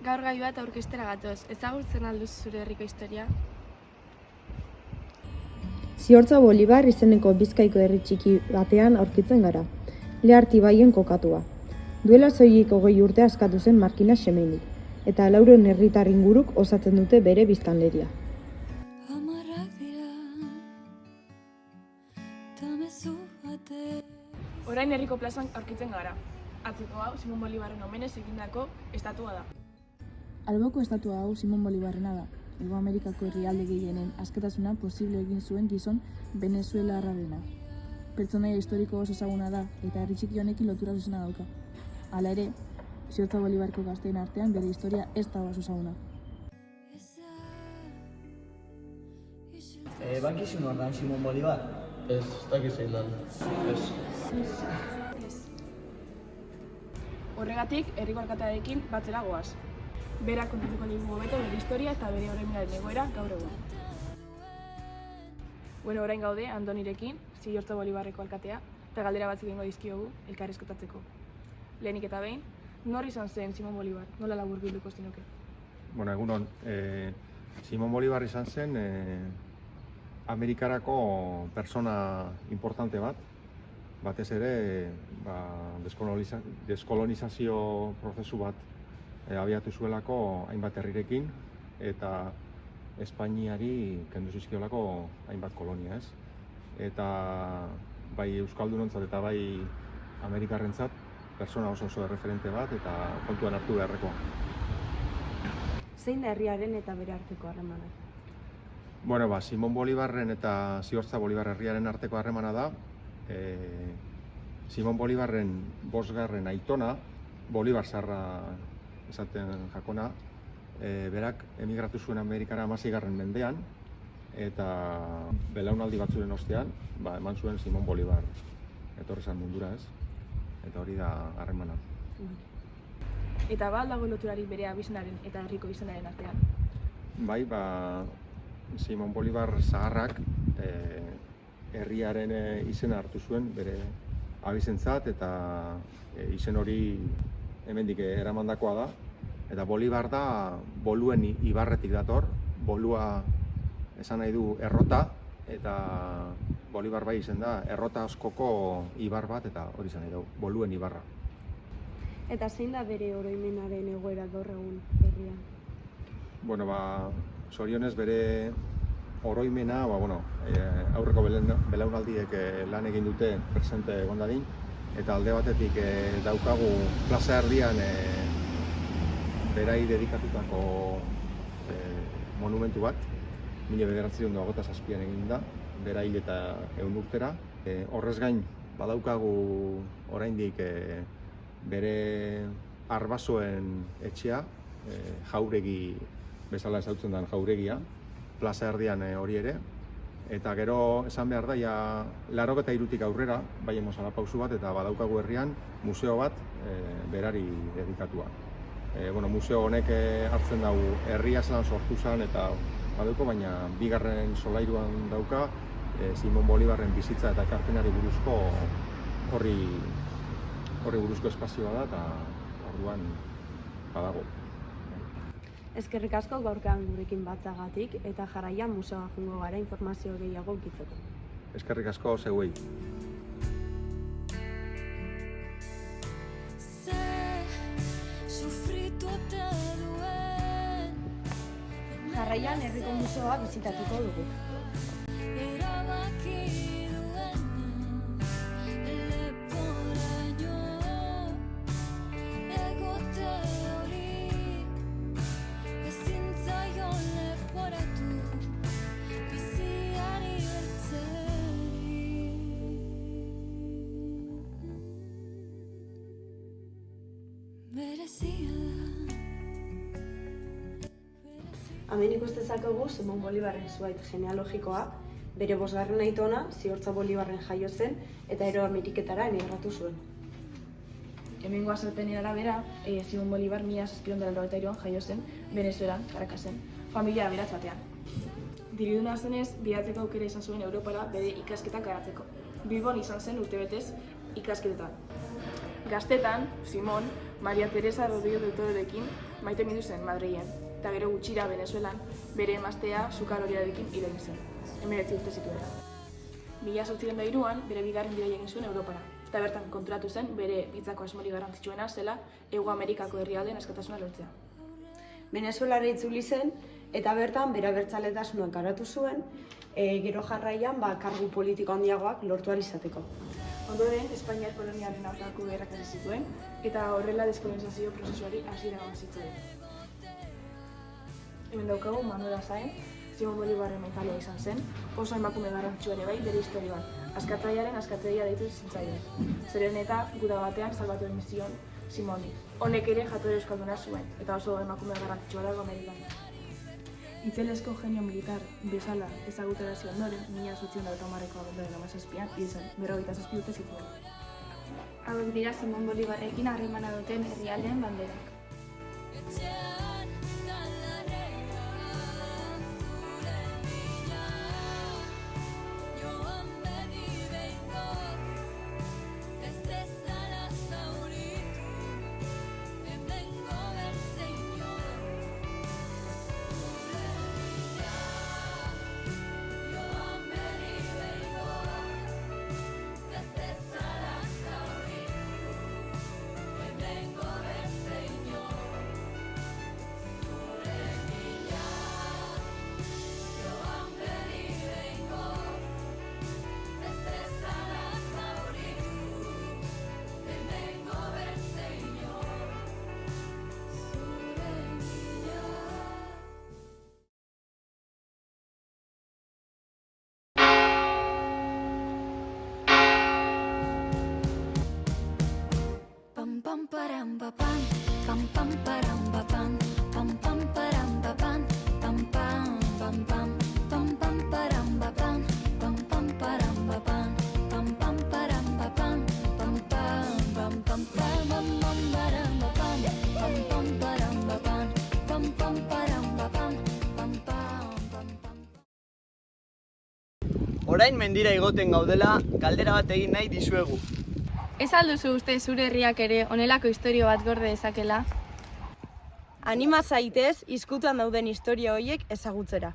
Gaur gai bat aurkeztera gatoz, ezagutzen alduz zure herriko historia? Ziortza Bolibar izeneko Bizkaiko herri txiki batean aurkitzen gara. Leharti ibaien kokatua. Duela soilik 20 urte askatu zen Markina Xemeinik, eta 400 herritar inguruk osatzen dute bere biztanleria. Orain herriko plazan aurkitzen gara. Atzeko hau Simon Bolibarren omenez egindako estatua da. Alboko estatua hau Simon Bolibarrena da. Hego Amerikako herrialde gehienen askatasuna posible egin zuen gizon venezuelarrarena. Pertsonaia historiko oso ezaguna da eta herri txiki honekin lotura zuzena dauka. Hala ere, Ziortza Bolibarko gazteen artean bere historia ez da oso ezaguna. Bakizu nor da Simon Bolibar? Ez dakit zein dan. Horregatik, herriko alkatearekin batzera goaz. Berak kontatuko digu hobeto bere historia eta bere oroimenaren egoera gaur egun. Orain gaude Andonirekin, Ziortza Bolibarreko alkatea, eta galdera batzuk egingo dizkiogu elkarrizketatzeko. Lehenik eta behin, nor izan zen Simon Bolibar? Nola laburbilduko zinuke? Egunon, Simon Bolibar izan zen Amerikarako persona importante bat, batez ere deskolonizazio prozesu bat abiatu zuelako hainbat herrirekin eta Espainiari kendu zizkiolako hainbat kolonia, ez? Eta bai euskaldunontzat eta bai Amerikarrentzat persona oso erreferente bat eta kontuan hartu beharrekoa. Zein da herriaren eta bere arteko harremana? Simon Bolibarren eta Ziortza Bolibar herriaren arteko harremana da. Simon Bolibarren 5. aitona, Bolibar Zaharra esaten jakona, berak emigratu zuen Amerikara 16. mendean eta belaunaldi batzuren ostean eman zuen Simon Bolibar etorri zen mundura, ez? Eta hori da harremana. Eta ba dago loturarik bere abizenaren eta herriko izenaren artean? Simon Bolibar Zaharrak herriaren izena hartu zuen bere abizentzat eta izen hori hemendik eramandakoa da. Eta Bolibar da Boluen ibarretik dator, Bolua esan nahi du errota eta Bolibar bai izen da errota askoko ibar bat eta hori izan nahi du, Boluen ibarra. Eta zein da bere oroimenaren egoera gaur egun herrian? Zorionez bere oroimena, aurreko belaunaldiek lan egin dute presente egon dadin, eta alde batetik daukagu plaza erdian berai dedikatutako monumentu bat, 1927an egin da, bera hil eta 100 urtera. Horrez gain, badaukagu oraindik bere arbasoen etxea, jauregi bezala ezautzen den jauregia, plaza erdian hori ere. Eta gero esan behar da, 83tik aurrera, bai emozala pausu bat, eta badaukagu herrian museo bat berari dedikatua. Museo honek hartzen dugu herria zelan sortu zen eta badauko, baina 2. solairuan dauka Simon Bolibarren bizitza eta ekarpenari buruzko horri buruzko espazioa da eta orduan badago. Eskerrik asko gaurkoan gurekin batzagatik eta jarraian museoa joango gara informazio gehiago ukitzeko. Eskerrik asko zeuei. Jarraian herriko museoa bisitatuko dugu. Hemen ikus dezakegu Simon Bolibarren zuhaitz genealogikoa, bere 5. aitona Ziortza Bolibarren jaio zen eta ero Ameriketara emigratu zuen. Hemengo azalpenen arabera, Simon Bolibar 1793an jaio zen Venezuelan, Caracasen, familia aberats batean. Diruduna zenez, bidatzeko aukera izan zuen Europara bere ikasketak garatzeko. Bilbon izan zen urtebetez ikasketetan. Gaztetan, Simon, Maria Teresa Rodríguez Deltororekin maite mindu zen Madrilen, eta gero gutxira Venezuelan bere emaztea sukar horiarekin hil egin zen, 19 urte zituela. 1803an bere bigarren bidaia egin zuen Europara, eta bertan konturatu zen bere bizitzako asmorik garrantzitsuena zela Hego Amerikako herrialdeen askatasuna lortzea. Venezuelara itzuli zen, eta bertan bere abertzaletasuna garatu zuen, gero jarraian kargu politiko handiagoak lortu ahal izateko. Ondoren, Espainiar koloniaren aurkako gerrak hasi zituen, eta horrela deskolonizazio prozesuari hasiera eman zituen. Hemen daukagu Manuel Azaen, Simon Bolivarren mentaloa izan zen, oso emakume garrantzitsua ere bai bere historian, askatzailearen askatzailea deitu zitzaien. Zeren eta guda batean salbatu egin zion Simoni. Honek ere jatorri euskalduna zuen, eta oso emakume garrantzitsua dago Amerikan. Itzelesko genio militar bezala ezagutarazi ondoren, 1830ko abenduaren 17an hil zen, 57 urte zituen. Hauek dira Simon Bolivarrekin harremana duten herrialdeen banderak. Pam param pa pam, pam pam param pa pam, pam pam param pa pam, pam pam pam pam, pam pam param pa pam, pam pam param pa pam, pam pam param pa pam, pam pam pam pam pam pam param pa pam, pam pam param pa pam, pam pam param pa pam, pam pam pam pam. Orain mendira igoten gaudela, galdera bat egin nahi dizuegu. Ez alduzu uste zure herriak ere honelako istorio bat gorde dezakela? Anima zaitez, hizkutuan dauden historia horiek ezagutzera.